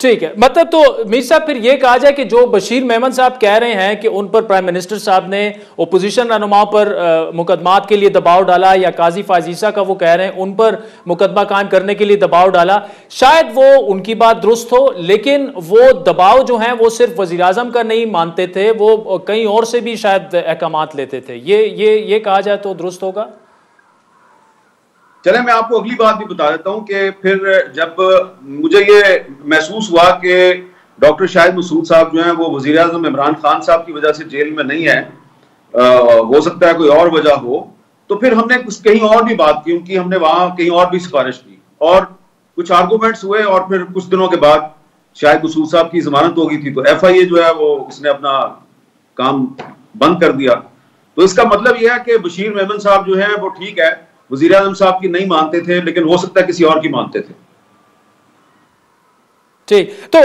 ठीक है, मतलब तो मीर साहब फिर ये कहा जाए कि जो बशीर मेमन साहब कह रहे हैं कि उन पर प्राइम मिनिस्टर साहब ने ओपोजिशन रहनुमाओं पर मुकदमात के लिए दबाव डाला, या काजी फाजीसा का वो कह रहे हैं उन पर मुकदमा कायम करने के लिए दबाव डाला, शायद वो उनकी बात दुरुस्त हो, लेकिन वो दबाव जो है वो सिर्फ वजीर आजम का नहीं मानते थे, वो कहीं और से भी शायद अहकामात लेते थे। ये कहा जाए तो दुरुस्त होगा? चले, मैं आपको अगली बात भी बता देता हूं कि फिर जब मुझे ये महसूस हुआ कि डॉक्टर शाहिद मसूद साहब जो हैं वो वजीर आज़म इमरान खान साहब की वजह से जेल में नहीं है, हो सकता है कोई और वजह हो, तो फिर हमने कहीं और भी बात की, क्योंकि हमने वहां कहीं और भी सिफारिश की और कुछ आर्गूमेंट्स हुए, और फिर कुछ दिनों के बाद शाहिद मसूद साहब की जमानत हो गई थी, तो FIA जो है वो उसने अपना काम बंद कर दिया। तो इसका मतलब यह है कि बशीर मेमन साहब जो है वो ठीक है, वजीर आज़म साहब की नहीं मानते थे, लेकिन हो सकता है किसी और की मानते थे। ठीक, तो